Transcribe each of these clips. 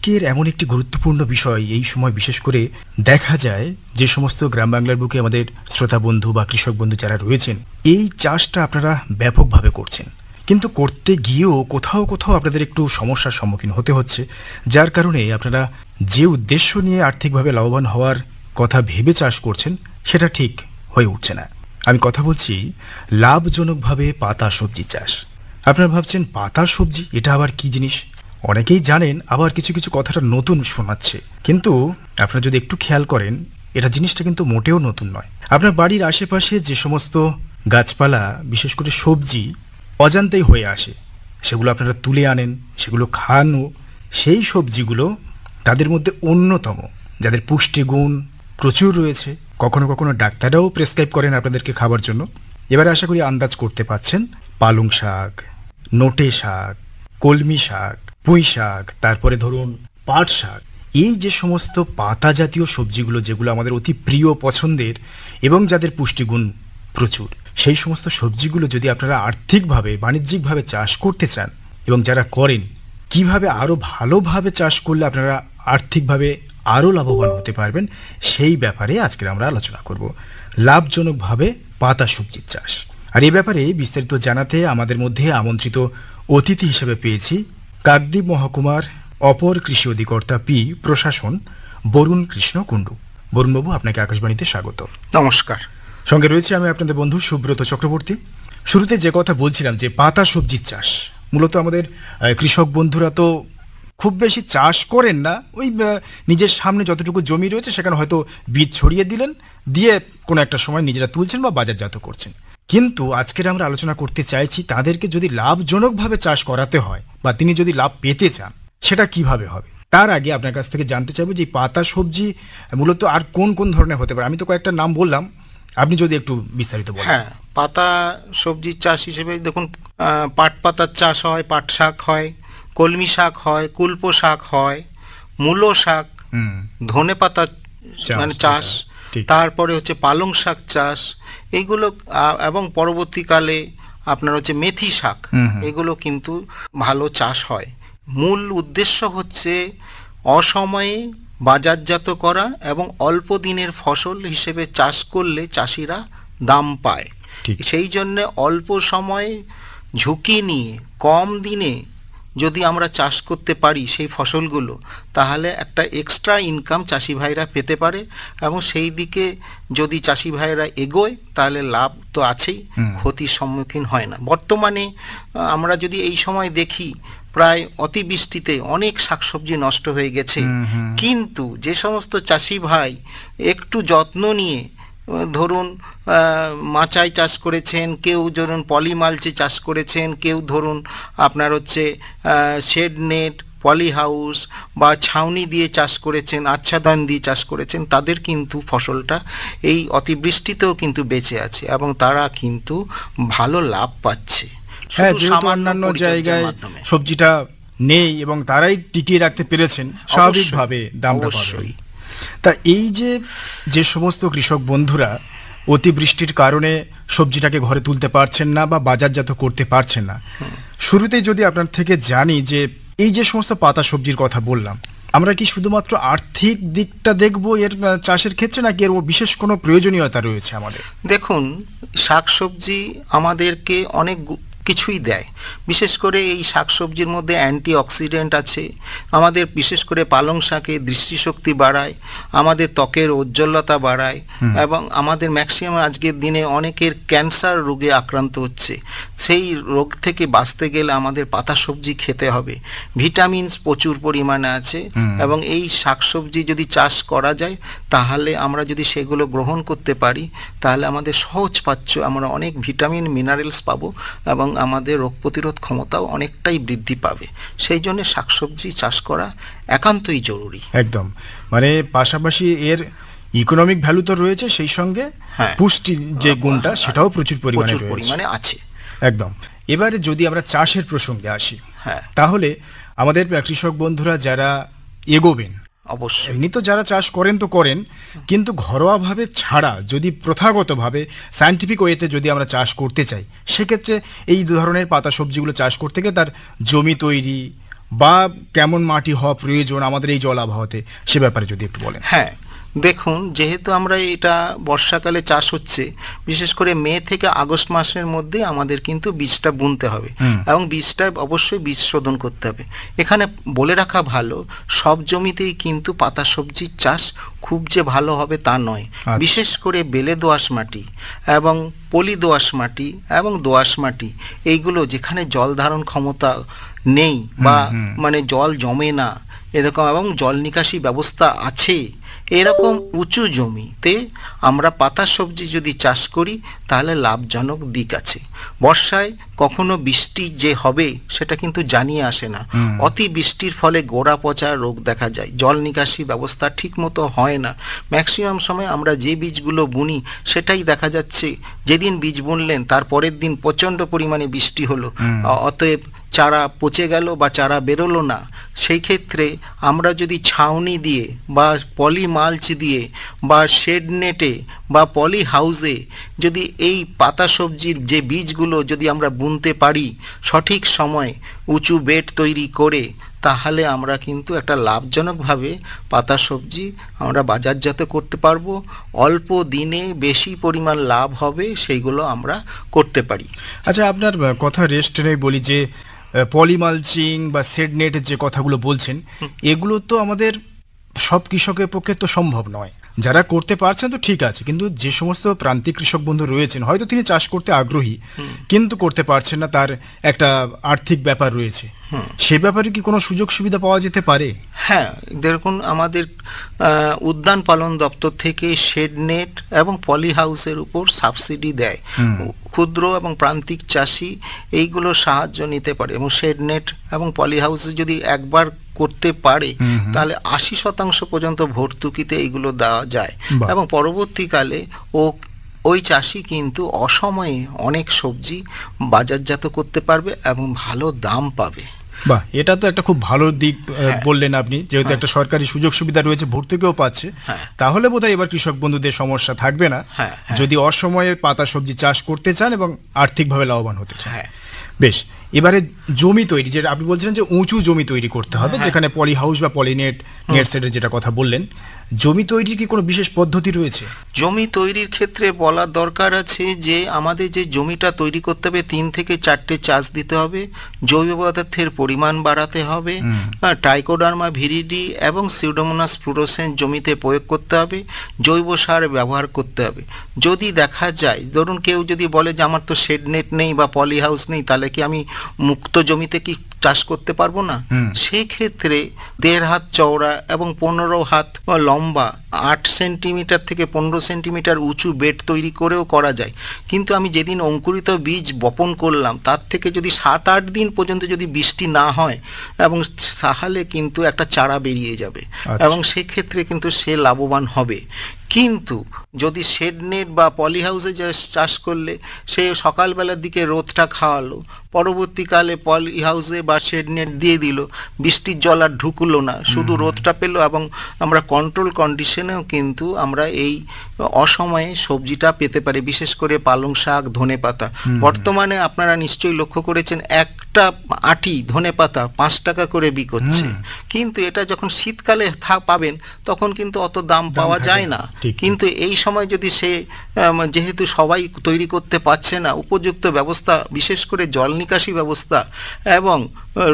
আজকের এমন একটি গুরুত্বপূর্ণ বিষয়, এই সময় বিশেষ করে দেখা যায় যে সমস্ত গ্রাম বাংলার বুকে আমাদের শ্রোতা বন্ধু বা কৃষক বন্ধু যারা রয়েছেন, এই চাষটা আপনারা ব্যাপকভাবে করছেন, কিন্তু করতে গিয়েও কোথাও কোথাও আপনাদের একটু সমস্যার সম্মুখীন হতে হচ্ছে, যার কারণে আপনারা যে উদ্দেশ্য নিয়ে আর্থিকভাবে লাভবান হওয়ার কথা ভেবে চাষ করছেন সেটা ঠিক হয়ে উঠছে না। আমি কথা বলছি লাভজনকভাবে পাতা সবজি চাষ। আপনারা ভাবছেন পাতা সবজি এটা আবার কি জিনিস? অনেকেই জানেন, আবার কিছু কিছু কথাটা নতুন শোনাচ্ছে, কিন্তু আপনারা যদি একটু খেয়াল করেন এটা জিনিসটা কিন্তু মোটেও নতুন নয়। আপনার বাড়ির আশেপাশে যে সমস্ত গাছপালা, বিশেষ করে সবজি অজান্তেই হয়ে আসে, সেগুলো আপনারা তুলে আনেন, সেগুলো খানো, সেই সবজিগুলো তাদের মধ্যে অন্যতম যাদের পুষ্টিগুণ প্রচুর রয়েছে। কখনো কখনো ডাক্তাররাও প্রেসক্রাইব করেন আপনাদেরকে খাবার জন্য। এবারে আশা করি আন্দাজ করতে পাচ্ছেন, পালং শাক, নোটে শাক, কলমি শাক, পুঁই শাক, তারপরে ধরুন পাট শাক, এই যে সমস্ত পাতা জাতীয় সবজিগুলো যেগুলো আমাদের অতি প্রিয় পছন্দের এবং যাদের পুষ্টিগুণ প্রচুর, সেই সমস্ত সবজিগুলো যদি আপনারা আর্থিকভাবে বাণিজ্যিকভাবে চাষ করতে চান এবং যারা করেন, কিভাবে আরও ভালোভাবে চাষ করলে আপনারা আর্থিকভাবে আরও লাভবান হতে পারবেন, সেই ব্যাপারে আজকের আমরা আলোচনা করব। লাভজনকভাবে পাতা সবজির চাষ। আর এই ব্যাপারে বিস্তারিত জানাতে আমাদের মধ্যে আমন্ত্রিত অতিথি হিসেবে পেয়েছি কাকদ্বীপ মহকুমার অপর কৃষি অধিকর্তা পি প্রশাসন বরুণ কৃষ্ণ কুণ্ডু। বরুণবাবু, আপনাকে আকাশবাণীতে স্বাগত। নমস্কার। সঙ্গে রয়েছে আমি আপনাদের বন্ধু সুব্রত চক্রবর্তী। শুরুতে যে কথা বলছিলাম যে পাতা সবজির চাষ, মূলত আমাদের কৃষক বন্ধুরা তো খুব বেশি চাষ করেন না, ওই নিজের সামনে যতটুকু জমি রয়েছে সেখানে হয়তো বীজ ছড়িয়ে দিলেন, দিয়ে কোনো একটা সময় নিজেরা তুলছেন বা বাজারজাত করছেন। কিন্তু আজকের আমরা আলোচনা করতে চাইছি তাদেরকে যদি লাভজনকভাবে চাষ করাতে হয় বা তিনি যদি লাভ পেতে চান, সেটা কিভাবে হবে। তার আগে আপনার কাছ থেকে জানতে চাইবো যে পাতা সবজি মূলত আর কোন কোন ধরনের হতে পারে। আমি তো কয়েকটা নাম বললাম, আপনি যদি একটু বিস্তারিত বলেন। হ্যাঁ, পাতা সবজির চাষ হিসেবে দেখুন, পাট পাতার চাষ হয়, পাট শাক হয়, কলমি শাক হয়, কুলপো শাক হয়, মূলো শাক, ধনে পাতা মানে চাষ, তারপরে হচ্ছে পালং শাক চাষ, এইগুলো এবং পরবর্তীকালে আপনার হচ্ছে মেথি শাক, এগুলো কিন্তু ভালো চাষ হয়। মূল উদ্দেশ্য হচ্ছে অসময়ে বাজারজাত করা এবং অল্প দিনের ফসল হিসেবে চাষ করলে চাষিরা দাম পায়। সেই জন্যে অল্প সময়ে ঝুঁকি নিয়ে কম দিনে যদি আমরা চাষ করতে পারি সেই ফসলগুলো, তাহলে একটা এক্সট্রা ইনকাম চাষি ভাইরা পেতে পারে এবং সেই দিকে যদি চাষি ভাইরা এগোয় তাহলে লাভ তো আছেই, ক্ষতির সম্মুখীন হয় না। বর্তমানে আমরা যদি এই সময় দেখি, প্রায় অতিবৃষ্টিতে অনেক শাকসবজি নষ্ট হয়ে গেছে, কিন্তু যে সমস্ত চাষি ভাই একটু যত্ন নিয়ে ধরুন মাচায় চাষ করেছেন, কেউ ধরুন পলিমালচে চাষ করেছেন, কেউ ধরুন আপনার হচ্ছে শেড নেট, পলি হাউস বা ছাউনি দিয়ে চাষ করেছেন, আচ্ছাদন দিয়ে চাষ করেছেন, তাদের কিন্তু ফসলটা এই অতিবৃষ্টিতেও কিন্তু বেঁচে আছে এবং তারা কিন্তু ভালো লাভ পাচ্ছে। হ্যাঁ, যেহেতু অন্যান্য জায়গায় সবজিটা নেই এবং তারাই টিকিয়ে রাখতে পেরেছেন, স্বাভাবিকভাবে দামটা পাবে। তা এই যে সমস্ত কৃষক বন্ধুরা অতিবৃষ্টির কারণে সবজিটাকে ঘরে তুলতে পারছেন না বা বাজারজাত করতে পারছেন না, শুরুতেই যদি আপনার থেকে জানি যে এই যে সমস্ত পাতা সবজির কথা বললাম, আমরা কি শুধুমাত্র আর্থিক দিকটা দেখব এর চাষের ক্ষেত্রে, নাকি এর বিশেষ কোনো প্রয়োজনীয়তা রয়েছে আমাদের? দেখুন, শাকসবজি আমাদেরকে অনেক কিছুই দেয়। বিশেষ করে এই শাকসবজির মধ্যে অ্যান্টিঅক্সিডেন্ট আছে। আমাদের বিশেষ করে পালং শাকে দৃষ্টিশক্তি বাড়ায়, আমাদের ত্বকের উজ্জ্বলতা বাড়ায় এবং আমাদের ম্যাক্সিমাম আজকের দিনে অনেকের ক্যান্সার রোগে আক্রান্ত হচ্ছে। সেই রোগ থেকে বাঁচতে গেলে আমাদের পাতা সবজি খেতে হবে। ভিটামিনস প্রচুর পরিমাণে আছে এবং এই শাকসবজি যদি চাষ করা যায়, তাহলে আমরা যদি সেগুলো গ্রহণ করতে পারি, তাহলে আমাদের সহজপাচ্য আমরা অনেক ভিটামিন মিনারেলস পাবো এবং আমাদের রোগ প্রতিরোধ ক্ষমতাও অনেকটাই বৃদ্ধি পাবে। সেই জন্য শাকসবজি চাষ করা একান্তই জরুরি। একদম, মানে পাশাপাশি এর ইকোনমিক ভ্যালু তো রয়েছে, সেই সঙ্গে পুষ্টি যে গুণটা সেটাও প্রচুর পরিমাণে আছে। একদম। এবারে যদি আমরা চাষের প্রসঙ্গে আসি, তাহলে আমাদের কৃষক বন্ধুরা যারা এগোবেন, অবশ্যই এমনি তো যারা চাষ করেন তো করেন, কিন্তু ঘরোয়াভাবে ছাড়া যদি প্রথাগতভাবে সায়েন্টিফিক ওয়েতে যদি আমরা চাষ করতে চাই, সেক্ষেত্রে এই ধরনের পাতা সবজিগুলো চাষ করতে গেলে তার জমি তৈরি, বা কেমন মাটি হওয়া প্রয়োজন আমাদের এই জল আবহাওয়াতে, সে ব্যাপারে যদি একটু বলেন। হ্যাঁ, দেখুন, যেহেতু আমরা এটা বর্ষাকালে চাষ হচ্ছে, বিশেষ করে মে থেকে আগস্ট মাসের মধ্যে আমাদের কিন্তু বীজটা বুনতে হবে এবং বীজটা অবশ্যই বীজ শোধন করতে হবে। এখানে বলে রাখা ভালো, সব জমিতেই কিন্তু পাতা সবজির চাষ খুব যে ভালো হবে তা নয়। বিশেষ করে বেলে দোআঁশ মাটি এবং পলি দোআঁশ মাটি এবং দোআঁশ মাটি, এইগুলো যেখানে জল ধারণ ক্ষমতা নেই বা মানে জল জমে না এরকম এবং জল নিকাশি ব্যবস্থা আছে, এরকম উঁচু জমিতে আমরা পাতা সবজি যদি চাষ করি তাহলে লাভজনক দিক আছে। বর্ষায় কখনো বৃষ্টি যে হবে সেটা কিন্তু জানিয়ে আসে না। অতি বৃষ্টির ফলে গোড়া পচা রোগ দেখা যায়, জল নিকাশি ব্যবস্থা ঠিক মতো হয় না। ম্যাক্সিমাম সময় আমরা যে বীজগুলো বুনি সেটাই দেখা যাচ্ছে যেদিন বীজ বুনলেন তার পরের দিন প্রচণ্ড পরিমাণে বৃষ্টি হলো, অতএব চারা পচে গেল বা চারা বেরোলো না। সেই ক্ষেত্রে আমরা যদি ছাউনি দিয়ে বা পলি মালচ দিয়ে বা শেড নেটে বা পলি হাউসে যদি এই পাতা সবজির যে বীজগুলো যদি আমরা বুনতে পারি সঠিক সময় উঁচু বেড তৈরি করে, তাহলে আমরা কিন্তু একটা লাভজনকভাবে পাতা সবজি আমরা বাজারজাত করতে পারবো। অল্প দিনে বেশি পরিমাণ লাভ হবে, সেইগুলো আমরা করতে পারি। আচ্ছা, আপনার কথা রেস্ট নেই বলি যে পলিমালচিং বা শেড নেটের যে কথাগুলো বলছেন, এগুলো তো আমাদের সব কৃষকের পক্ষে তো সম্ভব নয়। যারা করতে পারছেন তো ঠিক আছে, কিন্তু যে সমস্ত প্রান্তিক কৃষক বন্ধু রয়েছেন হয়তো তিনি চাষ করতে আগ্রহী কিন্তু করতে পারছেন না, তার একটা আর্থিক ব্যাপার রয়েছে, সে ব্যাপারে কি কোনো সুযোগ সুবিধা পাওয়া যেতে পারে? হ্যাঁ, দেখুন, আমাদের উদ্যান পালন দপ্তর থেকে শেড নেট এবং পলি হাউসের উপর সাবসিডি দেয়। ক্ষুদ্র এবং প্রান্তিক চাষি এইগুলো সাহায্য নিতে পারে এবং শেড নেট এবং পলি হাউসে যদি একবার করতে পারে তাহলে 80% পর্যন্ত ভর্তুকিতে এইগুলো দেওয়া যায় এবং পরবর্তীকালে ওই চাষি কিন্তু অসময়ে অনেক সবজি বাজারজাত করতে পারবে এবং ভালো দাম পাবে। বাহ, এটা তো একটা খুব ভালো দিক বললেন আপনি, যেহেতু একটা সরকারি সুযোগ সুবিধা রয়েছে, ভর্তুকিও পাচ্ছে, তাহলে বোধহয় এবার কৃষক বন্ধুদের সমস্যা থাকবে না যদি অসময়ে পাতা সবজি চাষ করতে চান এবং আর্থিকভাবে লাভবান হতে চান। বেশ, এবারে জমি তৈরি, যেটা আপনি বলছিলেন যে উঁচু জমি তৈরি করতে হবে, যেখানে পলি হাউস বা পলিনেট নেট সেটের যেটা কথা বললেন, জমি তৈরির কি কোনো বিশেষ পদ্ধতি রয়েছে? জমি তৈরির ক্ষেত্রে বলার দরকার আছে যে আমাদের যে জমিটা তৈরি করতে হবে 3 থেকে 4টে চাষ দিতে হবে, জৈব পদার্থের পরিমাণ বাড়াতে হবে, ট্রাইকোডার্মা ভিরিডি এবং সিউডোমোনাস ফ্লুরোসেন্স জমিতে প্রয়োগ করতে হবে, জৈব সার ব্যবহার করতে হবে। যদি দেখা যায়, ধরুন কেউ যদি বলে যে আমার তো শেড নেট নেই বা পলি হাউস নেই, তাহলে কি আমি মুক্ত জমিতে কি চাষ করতে পারবো না? সেক্ষেত্রে 1.5 হাত চওড়া এবং 15 হাত লম্বা 8 সেন্টিমিটার থেকে 15 সেন্টিমিটার উঁচু বেড তৈরি করেও করা যায়। কিন্তু আমি যেদিন অঙ্কুরিত বীজ বপন করলাম তার থেকে যদি 7-8 দিন পর্যন্ত যদি বৃষ্টি না হয় এবং তাহলে কিন্তু একটা চারা বেরিয়ে যাবে এবং সেক্ষেত্রে কিন্তু সে লাভবান হবে। কিন্তু যদি শেড নেট বা পলি হাউসে চাষ করলে সে সকালবেলার দিকে রোদটা খাওয়ালো, পরবর্তীকালে পলি হাউসে বা শেড নেট দিয়ে দিল, বৃষ্টির জল আর ঢুকলো না, শুধু রোদটা পেলো এবং আমরা কন্ট্রোল কন্ডিশনেও কিন্তু আমরা এই অসময়ে সবজিটা পেতে পারি, বিশেষ করে পালং শাক, ধনেপাতা। বর্তমানে আপনারা নিশ্চয়ই লক্ষ্য করেছেন একটা আঁটি ধনেপাতা 5 টাকা করে বিক্রি হচ্ছে, কিন্তু এটা যখন শীতকালে পাবেন তখন কিন্তু অত দাম পাওয়া যায় না। কিন্তু এই সময় যদি সে যেহেতু সবাই তৈরি করতে পারছে না, উপযুক্ত ব্যবস্থা বিশেষ করে জল নিকাশি ব্যবস্থা এবং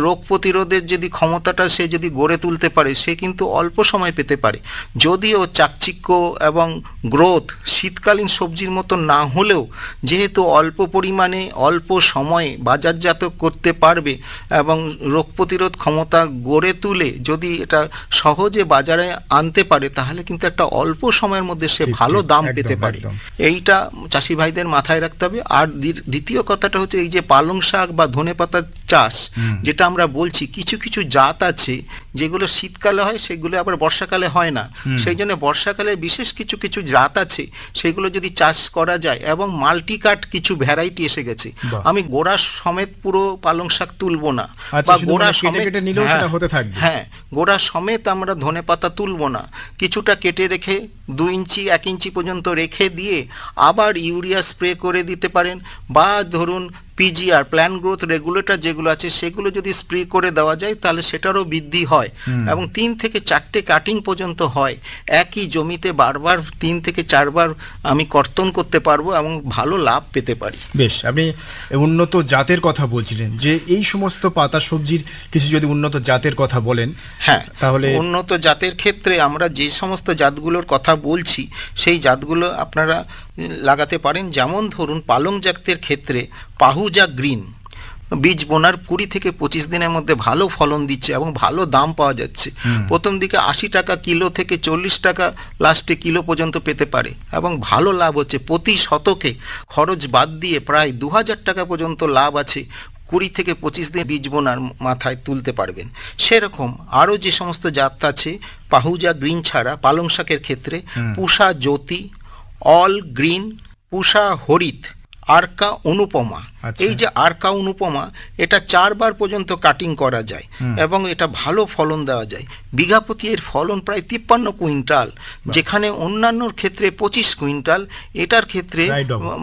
রোগ প্রতিরোধের যদি ক্ষমতাটা সে যদি গড়ে তুলতে পারে, সে কিন্তু অল্প সময় পেতে পারে। যদিও চাকচিক্য এবং গ্রোথ শীতকালীন সবজির মতো না হলেও যেহেতু অল্প পরিমাণে অল্প সময়ে বাজারজাত করতে পারবে এবং রোগ প্রতিরোধ ক্ষমতা গড়ে তুলে যদি এটা সহজে বাজারে আনতে পারে, তাহলে কিন্তু একটা অল্প সময়ের মধ্যে সে ভালো দাম পেতে পারে। এইটা চাষি ভাইদের মাথায় রাখতে হবে। আর দ্বিতীয় কথাটা হচ্ছে এই যে পালং শাক বা ধনেপাতার চাষ যেটা আমরা বলছি, কিছু কিছু জাত আছে যেগুলো শীতকালে হয়, সেগুলো আবার বর্ষাকালে হয় না। সেই জন্য বর্ষাকালে বিশেষ কিছু কিছু জাত আছে, সেগুলো যদি চাষ করা যায় এবং মাল্টিকাট কিছু ভ্যারাইটি এসে গেছে। আমি গোড়া সমেত পুরো পালং শাক তুলবো না, বা গোড়া সমেত গোড়া সমেত আমরা ধনেপাতা তুলবো না, কিছুটা কেটে রেখে 2 ইঞ্চি 1 ইঞ্চি পর্যন্ত রেখে দিয়ে আবার ইউরিয়া স্প্রে করে দিতে পারেন, বা ধরুন পিজিআর প্ল্যান্ট গ্রোথ রেগুলেটর যেগুলো আছে সেগুলো যদি স্প্রে করে দেওয়া যায় তাহলে সেটারও বৃদ্ধি হয় এবং 3 থেকে 4টে কাটিং পর্যন্ত হয়। একই জমিতে বারবার 3 থেকে 4 বার আমি কর্তন করতে পারবো এবং ভালো লাভ পেতে পারি। বেশ, আপনি উন্নত জাতের কথা বলছিলেন, যে এই সমস্ত পাতা সবজির কিছু যদি উন্নত জাতের কথা বলেন। হ্যাঁ, তাহলে উন্নত জাতের ক্ষেত্রে আমরা যে সমস্ত জাতগুলোর কথা বলছি সেই জাতগুলো আপনারা লাগাতে পারেন। যেমন ধরুন পালং জাতের ক্ষেত্রে পাহুজা গ্রিন বীজ বোনার 20 থেকে 25 দিনের মধ্যে ভালো ফলন দিচ্ছে এবং ভালো দাম পাওয়া যাচ্ছে। প্রথম দিকে 80 টাকা কিলো থেকে 40 টাকা লাস্টে কিলো পর্যন্ত পেতে পারে এবং ভালো লাভ হচ্ছে। প্রতি শতকে খরচ বাদ দিয়ে প্রায় 2000 টাকা পর্যন্ত লাভ আছে। 20 থেকে 25 দিন বীজ বোনার মাথায় তুলতে পারবেন। সেরকম আরও যে সমস্ত জাত আছে পাহুজা গ্রিন ছাড়া পালং শাকের ক্ষেত্রে পুষা জ্যোতি, অল গ্রিন, পুষা হরিত, আরকা অনুপমা। এই যে আরকা অনুপমা এটা 4 বার পর্যন্ত কাটিং করা যায় এবং এটা ভালো ফলন দেওয়া যায়। বিঘা প্রতি এর ফলন প্রায় 53 কুইন্টাল, যেখানে অন্যান্যর ক্ষেত্রে 25 কুইন্টাল। এটার ক্ষেত্রে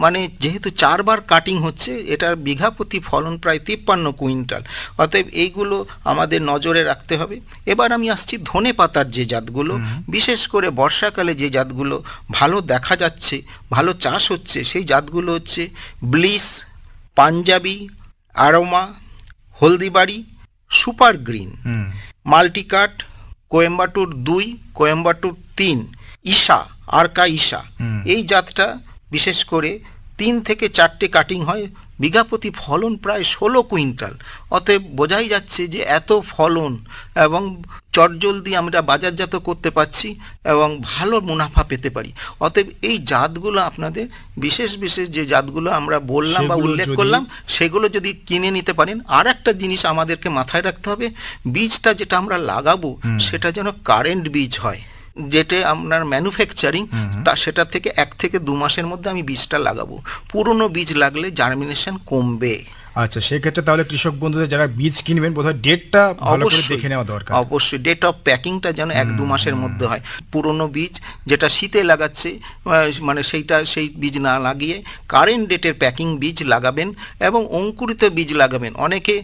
মানে যেহেতু 4 বার কাটিং হচ্ছে, এটার বিঘা প্রতি ফলন প্রায় 53 কুইন্টাল। অতএব এইগুলো আমাদের নজরে রাখতে হবে। এবার আমি আসছি ধনে পাতার যে জাতগুলো, বিশেষ করে বর্ষাকালে যে জাতগুলো ভালো দেখা যাচ্ছে, ভালো চাষ হচ্ছে, সেই জাতগুলো হচ্ছে Bliss, Punjabi, Aroma, Haldibari, Super Green, Multicut, Coimbatore 2, Coimbatore 3, Isha, Arka Isha. এই জাতটা বিশেষ করে 3 থেকে 4টে কাটিং হয়, বিঘা প্রতি ফলন প্রায় 16 কুইন্টাল। অতএব বোঝাই যাচ্ছে যে এত ফলন এবং চটজলদি আমরা বাজারজাত করতে পারছি এবং ভালো মুনাফা পেতে পারি। অতএব এই জাতগুলো আপনাদের বিশেষ বিশেষ যে জাতগুলো আমরা বললাম বা উল্লেখ করলাম সেগুলো যদি কিনে নিতে পারেন। আর একটা জিনিস আমাদেরকে মাথায় রাখতে হবে, বীজটা যেটা আমরা লাগাবো সেটা যেন কারেন্ট বীজ হয়, যেটা আপনার ম্যানুফ্যাকচারিং তা সেটা থেকে 1 থেকে 2 মাসের মধ্যে আমি বীজটা লাগাবো। পুরনো বীজ লাগলে জার্মিনেশন কমবে। আচ্ছা, সেক্ষেত্রে তাহলে কৃষক বন্ধুদের যারা বীজ কিনবেন বোধহয় ডেটটা ভালো করে দেখে নেওয়া দরকার। অবশ্যই ডেট অফ প্যাকিংটা যেন 1-2 মাসের মধ্যে হয়। পুরনো বীজ যেটা শীতে লাগাচ্ছে মানে সেই বীজ না লাগিয়ে কারেন্ট ডেটের প্যাকিং বীজ লাগাবেন এবং অঙ্কুরিত বীজ লাগাবেন। অনেকে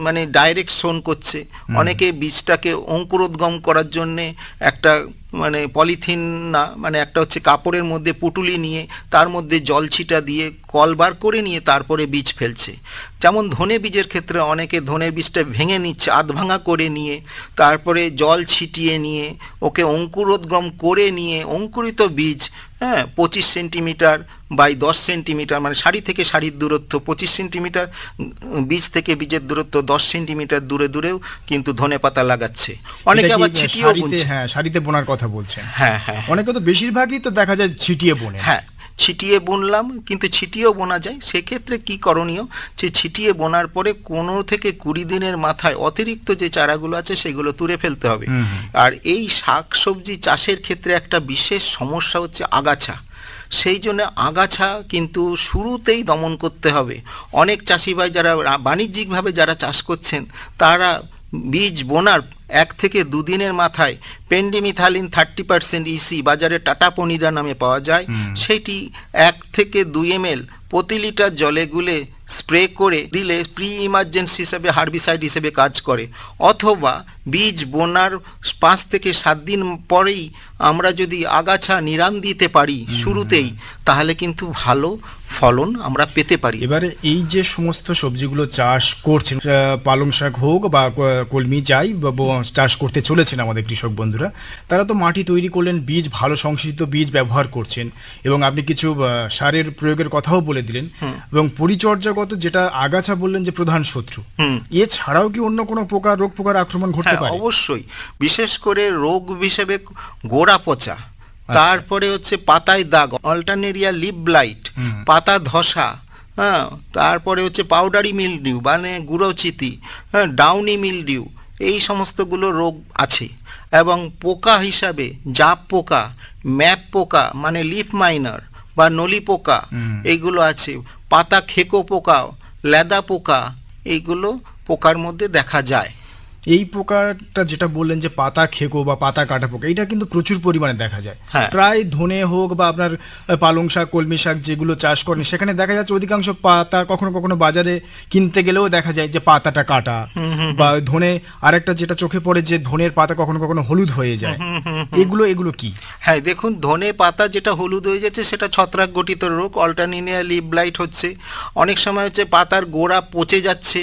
মানে ডাইরেক্ট সোন করছে, অনেকে বীজটাকে অঙ্কুরোদ্গম করার জন্যে একটা মানে পলিথিন না মানে একটা হচ্ছে কাপড়ের মধ্যে পুটুলি নিয়ে তার মধ্যে জল ছিটা দিয়ে কল বার করে নিয়ে তারপরে বীজ ফেলছে। যেমন ধনে বীজের ক্ষেত্রে অনেকে ধনের বীজটা ভেঙে নিচ্ছে, আধ ভাঙা করে নিয়ে তারপরে জল ছিটিয়ে নিয়ে ওকে অঙ্কুরোদ্গম করে নিয়ে অঙ্কুরিত বীজ 25 সেন্টিমিটার বাই 10 সেন্টিমিটার মানে সারি থেকে সারির দূরত্ব 25 সেন্টিমিটার, বীজ থেকে বীজের দূরত্ব 10 সেন্টিমিটার দূরে দূরেও কিন্তু ধনে পাতা লাগাচ্ছে। অনেকে আবার ছিটিয়েও বুনছে। হ্যাঁ, সারিতে বোনার কথা বলছেন। হ্যাঁ, অনেকে তো বেশিরভাগই তো দেখা যায় ছিটিয়ে বোনে। হ্যাঁ, ছিটিয়ে বুনলাম, কিন্তু ছিটিয়েও বোনা যায়। সেক্ষেত্রে কি করণীয়, যে ছিটিয়ে বোনার পরে 15 থেকে 20 দিনের মাথায় অতিরিক্ত যে চারাগুলো আছে সেগুলো তুলে ফেলতে হবে। আর এই শাক সবজি চাষের ক্ষেত্রে একটা বিশেষ সমস্যা হচ্ছে আগাছা। সেই জন্য আগাছা কিন্তু শুরুতেই দমন করতে হবে। অনেক চাষি ভাই যারা বাণিজ্যিকভাবে যারা চাষ করছেন তারা বীজ বোনার 1 থেকে 2 দিনের মাথায় পেন্ডিমিথালিন 30% ইসি বাজারে টাটা পনিরা নামে পাওয়া যায়, সেটি 1 থেকে 2 ml প্রতি লিটার জলে গুলে স্প্রে করে দিলে প্রি ইমার্জেন্সি হিসেবে হার্বিসাইড হিসেবে কাজ করে। অথবা বীজ বোনার 5 থেকে 7 দিন পরেই আমরা যদি আগাছা নিরান দিতে পারি শুরুতেই, তাহলে কিন্তু ভালো ফলন আমরা পেতে পারি। এবারে এই যে সমস্ত সবজিগুলো চাষ করছেন, পালং শাক হোক বা কলমি যাই চাষ করতে চলেছেন আমাদের কৃষক বন্ধুরা, তারা তো মাটি তৈরি করলেন, বীজ ভালো সংশোধিত বীজ ব্যবহার করছেন এবং আপনি কিছু সারের প্রয়োগের কথাও বলে দিলেন এবং পরিচর্যাগত যেটা আগাছা বললেন যে প্রধান শত্রু, এছাড়াও কি অন্য কোনো রোগ পোকার আক্রমণ ঘটতে পারে? অবশ্যই, বিশেষ করে রোগ হিসেবে গোড়া পচা, তারপরে হচ্ছে পাতায় দাগ, অল্টারনেরিয়া লিপ ব্লাইট, পাতা ধসা, তারপরে হচ্ছে পাউডারি মিলডিউ মানে গুঁড়োচিতি, ডাউনি মিলডিউ, এই সমস্তগুলো রোগ আছে। এবং পোকা হিসাবে জাপ পোকা, ম্যাপ পোকা মানে লিফ মাইনার বা নলি পোকা, এইগুলো আছে। পাতা খেকো পোকা, লেদা পোকা, এইগুলো পোকার মধ্যে দেখা যায়। এই পোকাটা যেটা বললেন যে পাতা খেকো বা পাতা কাটা পোকা, এটা কিন্তু প্রচুর পরিমাণে দেখা যায়। হ্যাঁ। প্রায় ধনে হোক বা আপনার পালং শাক, কলমি শাক যেগুলো চাষ করেন, সেখানে দেখা যাচ্ছে অধিকাংশ পাতা কখনো কখনো বাজারে কিনতে গেলেও দেখা যায় যে পাতাটা কাটা। বা ধনে আরেকটা যেটা চোখে পড়ে যে ধনের পাতা কখনো কখনো হলুদ হয়ে যায়। এগুলো কি? হ্যাঁ, দেখুন, ধনে পাতা যেটা হলুদ হয়ে যাচ্ছে সেটা ছত্রাক গঠিত রোগ, অল্টারনেরিয়া লিফ ব্লাইট হচ্ছে। অনেক সময় হচ্ছে পাতার গোড়া পচে যাচ্ছে,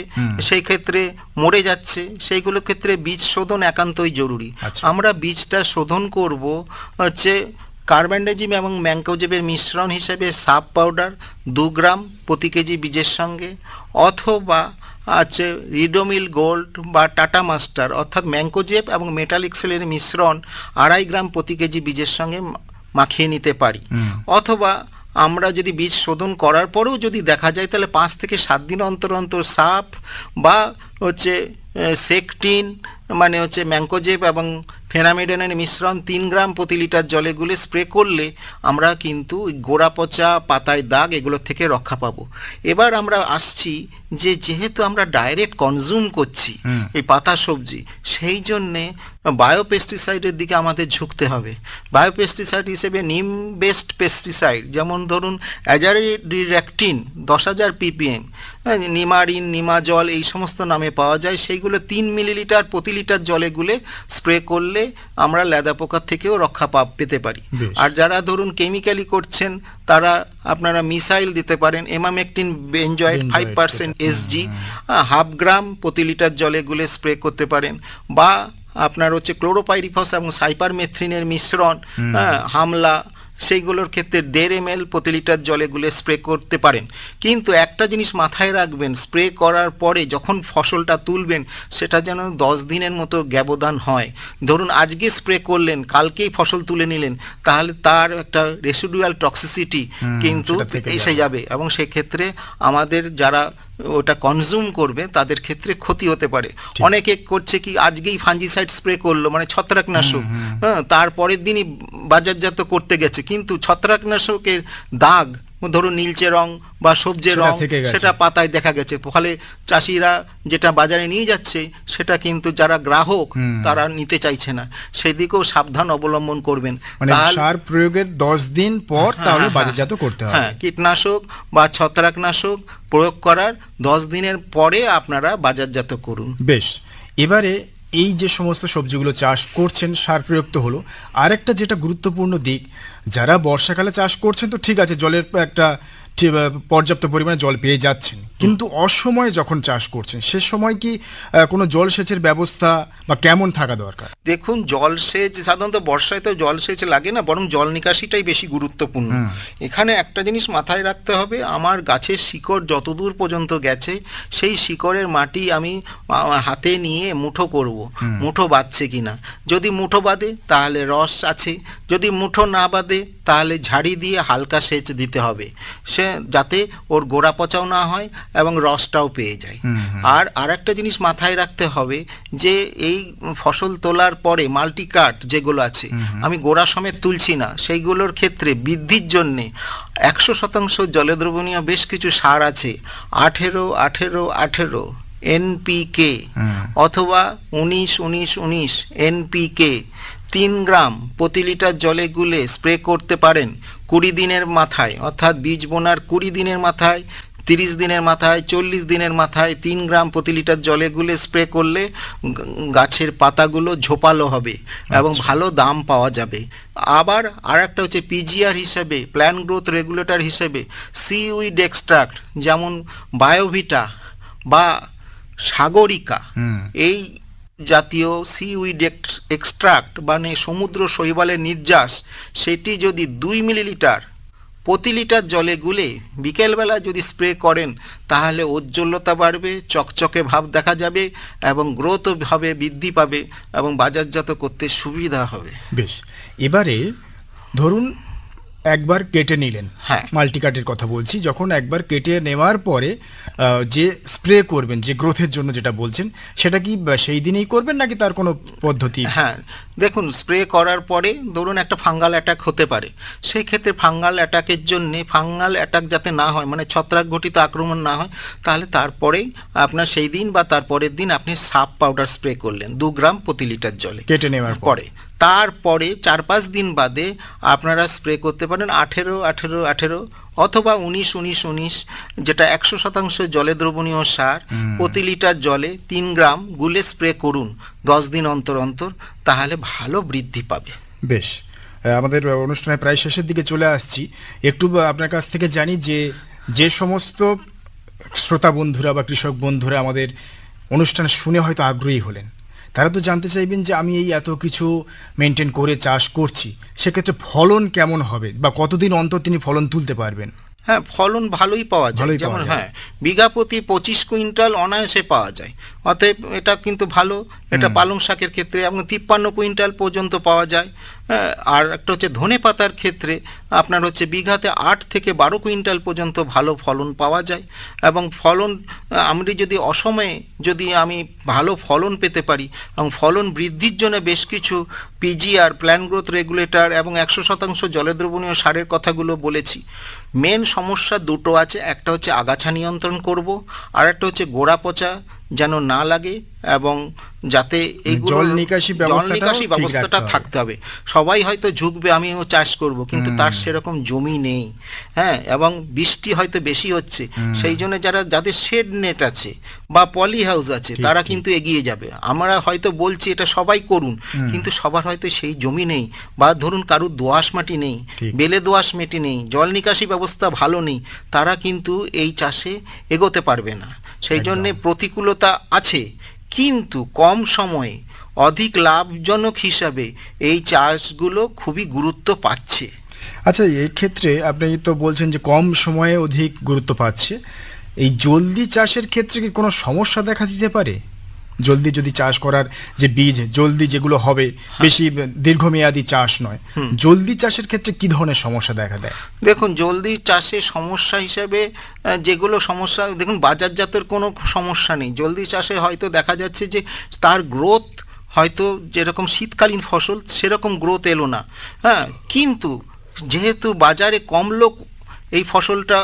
সেই ক্ষেত্রে মরে যাচ্ছে, সেইগুলোর ক্ষেত্রে বীজ শোধন একান্তই জরুরি। আমরা বীজটা শোধন করব হচ্ছে কার্বানডাজিম এবং ম্যানকোজেবের মিশ্রণ হিসেবে সাব পাউডার 2 গ্রাম প্রতি কেজি বীজের সঙ্গে, অথবা আছে রিডোমিল গোল্ড বা টাটা মাস্টার অর্থাৎ ম্যানকোজেব এবং মেটাল এক্সেলের মিশ্রণ 2.5 গ্রাম প্রতি কেজি বীজের সঙ্গে মাখিয়ে নিতে পারি। অথবা আমরা যদি বীজ শোধন করার পরেও যদি দেখা যায়, তাহলে 5 থেকে 7 দিন অন্তর অন্তর সাপ বা হচ্ছে সেকটিন মানে হচ্ছে ম্যানকোজেব এবং ফেনামিডনের মিশ্রণ 3 গ্রাম প্রতি লিটার জলে গুলে স্প্রে করলে আমরা কিন্তু গোড়া পচা, পাতায় দাগ, এগুলোর থেকে রক্ষা পাবো। এবার আমরা আসছি যে যেহেতু আমরা ডাইরেক্ট কনজিউম করছি এই পাতা সবজি, সেই জন্যে বায়োপেস্টিসাইডের দিকে আমাদের ঝুঁকতে হবে। বায়োপেস্টিসাইড হিসেবে নিম বেসড পেস্টিসাইড, যেমন ধরুন অ্যাজাডিরেকটিন 10,000 ppm, নিমারিন, নিমাজল এই সমস্ত নামে পাওয়া যায়, সেইগুলো 3 মিলিলিটার প্রতি লিটার জলে গুলে স্প্রে করলে আমরা লেদা পোকার থেকেও রক্ষা পেতে পারি। আর যারা ধরুন কেমিক্যালি করছেন, তারা আপনারা মিসাইল দিতে পারেন, এমামেকটিন বেঞ্জয়েড 5% SG 1/2 গ্রাম প্রতি লিটার জলে গুলে স্প্রে করতে পারেন। বা আপনার হচ্ছে ক্লোরোপাইরিফস এবং সাইপারমেথ্রিনের মিশ্রণ হামলা, সেইগুলোর ক্ষেত্রে 1.5 ml প্রতি লিটার জলে গুলে স্প্রে করতে পারেন। কিন্তু একটা জিনিস মাথায় রাখবেন, স্প্রে করার পরে যখন ফসলটা তুলবেন সেটা যেন 10 দিনের মতো ব্যবধান হয়। ধরুন আজকে স্প্রে করলেন, কালকেই ফসল তুলে নিলেন, তাহলে তার একটা রেসিডুয়াল টক্সিসিটি কিন্তু এসে যাবে, এবং সেক্ষেত্রে আমাদের যারা ওটা কনজিউম করবে তাদের ক্ষেত্রে ক্ষতি হতে পারে। অনেকে করছে কি, আজকেই ফাঞ্জিসাইড স্প্রে করলো মানে ছত্রাকনাশক, তারপরের দিনই বাজারজাত করতে গেছে, কিন্তু ছত্রাকনাশকের দাগ ধরুন নীলচে রং বা সবজে রং সেটা পাতায় দেখা গেছে, ফলে চাষিরা যেটা বাজারে নিয়ে যাচ্ছে সেটা কিন্তু যারা গ্রাহক তারা নিতে চাইছে না। সেদিকেও সাবধান অবলম্বন করবেন। সার প্রয়োগের 10 দিন পর তাহলে বাজারজাত করতে হবে। হ্যাঁ, কীটনাশক বা ছত্রাকনাশক প্রয়োগ করার 10 দিনের পরে আপনারা বাজারজাত করুন। বেশ, এবারে এই যে সমস্ত সবজিগুলো চাষ করছেন, সার প্রয়োগ তো হলো, আরেকটা যেটা গুরুত্বপূর্ণ দিক, যারা বর্ষাকালে চাষ করছেন তো ঠিক আছে, জলের একটা পর্যাপ্ত পরিমাণে জল পেয়ে যাচ্ছেন, কিন্তু অসময়ে যখন চাষ করছেন সে সময় কি কোনো জলসেচের ব্যবস্থা বা কেমন থাকা দরকার? দেখুন, জলসেচ সাধারণত বর্ষায় তো জলসেচ লাগে না, বরং জল নিকাশিটাই বেশি গুরুত্বপূর্ণ। এখানে একটা জিনিস মাথায় রাখতে হবে, আমার গাছের শিকড় যতদূর পর্যন্ত গেছে সেই শিকড়ের মাটি আমি হাতে নিয়ে মুঠো করব, মুঠো বাঁধছে কিনা। যদি মুঠো বাঁধে তাহলে রস আছে, যদি মুঠো না বাঁধে তাহলে ঝাড়ি দিয়ে হালকা সেচ দিতে হবে, সে যাতে ওর গোড়া পচাও না হয় এবং রসটাও পেয়ে যায়। আর একটা জিনিস মাথায় রাখতে হবে যে এই ফসল তোলার পরে মাল্টিকাট যেগুলো আছে, আমি গোড়া সমেত তুলছি না, সেইগুলোর ক্ষেত্রে বৃদ্ধির জন্যে 100% জলে দ্রবণীয় বেশ কিছু সার আছে, 18-18-18 NPK অথবা 19-19-19 NPK 3 গ্রাম প্রতি লিটার জলে গুলে স্প্রে করতে পারেন 20 দিনের মাথায়, অর্থাৎ বীজ বোনার 20 দিনের মাথায়, 30 দিনের মাথায়, 40 দিনের মাথায় 3 গ্রাম প্রতি লিটার জলে গুলে স্প্রে করলে গাছের পাতাগুলো ঝোপালো হবে এবং ভালো দাম পাওয়া যাবে। আবার আর একটা হচ্ছে PGR হিসেবে, প্ল্যান্ট গ্রোথ রেগুলেটর হিসেবে সিউইড এক্সট্রাক্ট, যেমন বায়োভিটা বা সাগরিকা, এই জাতীয় সিউইড এক্সট্রাক্ট মানে সমুদ্র শৈবালের নির্যাস, সেটি যদি 2 মিলিলিটার প্রতি লিটার জলে গুলে বিকেলবেলা যদি স্প্রে করেন তাহলে উজ্জ্বলতা বাড়বে, চকচকে ভাব দেখা যাবে এবং গ্রোথও হবে, বৃদ্ধি পাবে এবং বাজারজাত করতে সুবিধা হবে। বেশ, এবারে ধরুন একবার কেটে নিলেন, হ্যাঁ মাল্টিকাটের কথা বলছি, যখন একবার কেটে নেওয়ার পরে যে স্প্রে করবেন, যে গ্রোথের জন্য যেটা বলছেন, সেটা কি সেই দিনেই করবেন নাকি তার কোনো পদ্ধতি? হ্যাঁ, দেখুন স্প্রে করার পরে ধরুন একটা ফাঙ্গাল অ্যাটাক হতে পারে, সেই ক্ষেত্রে ফাঙ্গাল অ্যাটাকের জন্যে, ফাঙ্গাল অ্যাটাক যাতে না হয়, মানে ছত্রাক ঘটিত আক্রমণ না হয়, তাহলে তারপরেই আপনার সেই দিন বা তারপরের দিন আপনি সাপ পাউডার স্প্রে করলেন 2 গ্রাম প্রতি লিটার জলে কেটে নেওয়ার পরে। তারপরে 4-5 দিন বাদে আপনারা স্প্রে করতে পারেন 18-18-18 অথবা 19-19-19, যেটা 100% জলে দ্রবণীয় সার প্রতি লিটার জলে 3 গ্রাম গুলে স্প্রে করুন 10 দিন অন্তর অন্তর, তাহলে ভালো বৃদ্ধি পাবে। বেশ, আমাদের অনুষ্ঠানের প্রায় শেষের দিকে চলে আসছি। একটু আপনার কাছ থেকে জানি যে সমস্ত শ্রোতা বন্ধুরা বা কৃষক বন্ধুরা আমাদের অনুষ্ঠান শুনে হয়তো আগ্রহী হলেন, তারা তো জানতে চাইবেন যে আমি এই এত কিছু মেনটেন করে চাষ করছি, সেক্ষেত্রে ফলন কেমন হবে বা কতদিন অন্তর তিনি ফলন তুলতে পারবেন? হ্যাঁ, ফলন ভালোই পাওয়া যায়, যেমন হ্যাঁ বিঘা প্রতি 25 কুইন্টাল অনায়াসে পাওয়া যায়। অতএব এটা কিন্তু ভালো, এটা পালং শাকের ক্ষেত্রে, এবং 53 কুইন্টাল পর্যন্ত পাওয়া যায়। আর একটা হচ্ছে ধনে পাতার ক্ষেত্রে আপনার হচ্ছে বিঘাতে 8 থেকে 12 কুইন্টাল পর্যন্ত ভালো ফলন পাওয়া যায়। এবং ফলন আমি যদি অসময়ে যদি আমি ভালো ফলন পেতে পারি, এবং ফলন বৃদ্ধির জন্য বেশ কিছু পিজিআর, প্ল্যান্ট গ্রোথ রেগুলেটর এবং 100% জলে দ্রবণীয় সারের কথাগুলো বলেছি। মেন সমস্যা দুটো আছে, একটা হচ্ছে আগাছা নিয়ন্ত্রণ করব, আর একটা হচ্ছে গোড়া পচা যেন না লাগে, এবং যাতে এইগুলো জল নিকাশি ব্যবস্থাটা থাকতে হবে। সবাই হয়তো ঝুঁকবে আমিও চাষ করব, কিন্তু তার সেরকম জমি নেই, হ্যাঁ, এবং বৃষ্টি হয়তো বেশি হচ্ছে, সেই জন্য যাদের শেড নেট আছে বা পলি হাউস আছে তারা কিন্তু এগিয়ে যাবে। আমরা হয়তো বলছি এটা সবাই করুন, কিন্তু সবার হয়তো সেই জমি নেই, বা ধরুন কারুর দোআঁশ মাটি নেই, বেলে দোআঁশ মাটি নেই, জল নিকাশি ব্যবস্থা ভালো নেই, তারা কিন্তু এই চাষে এগোতে পারবে না। সেই জন্যে প্রতিকূলতা আছে, কিন্তু কম সময়ে অধিক লাভজনক হিসাবে এই চাষগুলো খুবই গুরুত্ব পাচ্ছে। আচ্ছা, এই ক্ষেত্রে আপনি তো বলছেন যে কম সময়ে অধিক গুরুত্ব পাচ্ছে, এই জলদি চাষের ক্ষেত্রে কি কোনো সমস্যা দেখা দিতে পারে? জলদি যদি চাষ করার যে বীজ জলদি যেগুলো হবে, বেশি দীর্ঘমেয়াদী চাষ নয়, জলদি চাষের ক্ষেত্রে কি ধরনের সমস্যা দেখা দেয়? দেখুন, জলদি চাষে সমস্যা হিসেবে যেগুলো সমস্যা, দেখুন বাজারজাতের কোনো সমস্যা নেই। জলদি চাষে হয়তো দেখা যাচ্ছে যে তার গ্রোথ হয়তো যেরকম শীতকালীন ফসল সেরকম গ্রোথ এলো না, হ্যাঁ, কিন্তু যেহেতু বাজারে কম লোক এই ফসলটা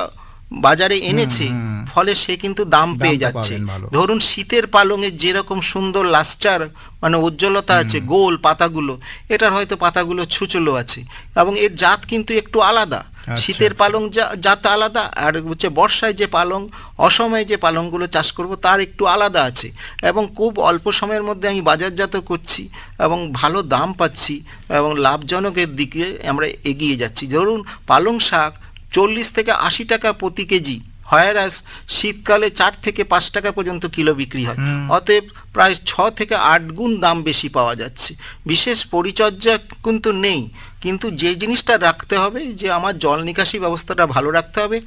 বাজারে এনেছে, ফলে সে কিন্তু দাম পেয়ে যাচ্ছে। ধরুন শীতের পালঙের যেরকম সুন্দর লাস্টার, মানে উজ্জ্বলতা আছে, গোল পাতাগুলো, এটার হয়তো পাতাগুলো ছুচলো আছে, এবং এর জাত কিন্তু একটু আলাদা। শীতের পালং জাত আলাদা, আর হচ্ছে বর্ষায় যে পালং, অসময়ে যে পালংগুলো চাষ করব তার একটু আলাদা আছে, এবং খুব অল্প সময়ের মধ্যে আমি বাজারজাত করছি এবং ভালো দাম পাচ্ছি, এবং লাভজনকের দিকে আমরা এগিয়ে যাচ্ছি। ধরুন পালং শাক 40 থেকে 80 টাকা প্রতি কেজি, হয়ারাস শীতকালে 4 থেকে 5 টাকা পর্যন্ত কিলো বিক্রি হয়। অতএব প্রায় 6 থেকে 8 গুণ দাম বেশি পাওয়া যাচ্ছে। বিশেষ পরিচর্যা কিন্তু নেই, কিন্তু যে জিনিসটা রাখতে হবে যে আমার জল নিকাশি ব্যবস্থাটা ভালো রাখতে হবে,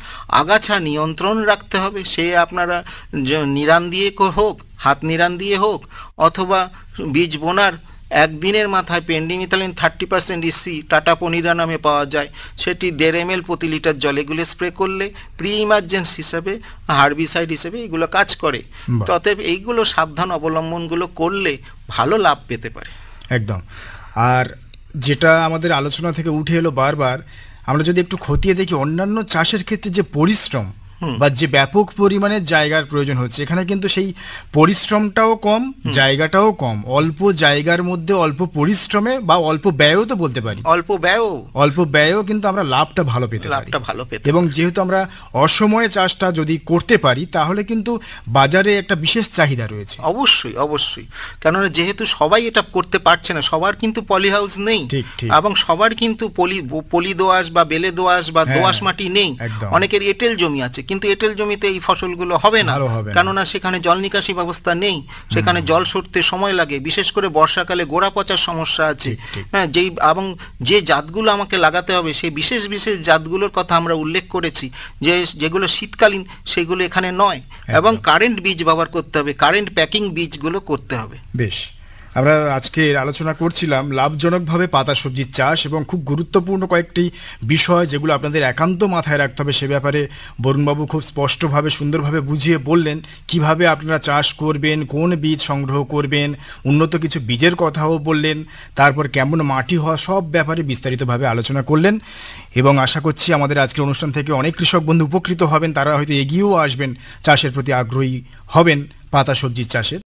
আগাছা নিয়ন্ত্রণ রাখতে হবে, সে আপনারা নিরান দিয়ে হোক, হাত নিরান দিয়ে হোক, অথবা বীজ বোনার একদিনের মাথায় পেন্ডিমিথালিন 30% ইসি টাটা পনিরা নামে পাওয়া যায়, সেটি 1.5 ml প্রতি লিটার জলে গুলে স্প্রে করলে প্রি ইমার্জেন্সি হিসাবে, হার্বিসাইড হিসেবে এগুলো কাজ করে। অতএব এইগুলো সাবধান অবলম্বনগুলো করলে ভালো লাভ পেতে পারে। একদম। আর যেটা আমাদের আলোচনা থেকে উঠে এলো বারবার, আমরা যদি একটু খতিয়ে দেখি অন্যান্য চাষের ক্ষেত্রে যে পরিশ্রম বা যে ব্যাপক পরিমাণে জায়গার প্রয়োজন হচ্ছে, এখানে কিন্তু সেই পরিশ্রমটাও কম, জায়গাটাও কম, অল্প জায়গার মধ্যে অল্প পরিশ্রমে বা অল্প ব্যয়ও তো বলতে পারি, অল্প ব্যয়ও কিন্তু আমরা লাভটা ভালো পেতে পারি। এবং যেহেতু আমরা অসময়ে চাষটা যদি করতে পারি, তাহলে কিন্তু বাজারে একটা বিশেষ চাহিদা রয়েছে। অবশ্যই অবশ্যই, কেননা যেহেতু সবাই এটা করতে পারছে না, সবার কিন্তু পলি হাউস নেই, এবং সবার কিন্তু পলি দোআঁশ বা বেলে দোআঁশ বা দোআঁশ মাটি নেই, অনেকের এঁটেল জমি আছে, কিন্তু এঁটেল জমিতে এই ফসলগুলো হবে না, কেননা সেখানে জল নিকাশি ব্যবস্থা নেই, সেখানে জল সরতে সময় লাগে, বিশেষ করে বর্ষাকালে গোড়া পচার সমস্যা আছে। হ্যাঁ, এবং যে জাতগুলো আমাকে লাগাতে হবে সেই বিশেষ বিশেষ জাতগুলোর কথা আমরা উল্লেখ করেছি, যেগুলো শীতকালীন সেগুলো এখানে নয়, এবং কারেন্ট বীজ ব্যবহার করতে হবে, কারেন্ট প্যাকিং বীজগুলো করতে হবে। বেশ, আমরা আজকে আলোচনা করছিলাম লাভজনকভাবে পাতা সবজির চাষ এবং খুব গুরুত্বপূর্ণ কয়েকটি বিষয় যেগুলো আপনাদের একান্ত মাথায় রাখতে হবে সে ব্যাপারে বরুণবাবু খুব স্পষ্টভাবে সুন্দরভাবে বুঝিয়ে বললেন কিভাবে আপনারা চাষ করবেন, কোন বীজ সংগ্রহ করবেন, উন্নত কিছু বীজের কথাও বললেন, তারপর কেমন মাটি হওয়া, সব ব্যাপারে বিস্তারিতভাবে আলোচনা করলেন এবং আশা করছি আমাদের আজকের অনুষ্ঠান থেকে অনেক কৃষক বন্ধু উপকৃত হবেন, তারা হয়তো এগিয়েও আসবেন, চাষের প্রতি আগ্রহী হবেন পাতা সবজির চাষের।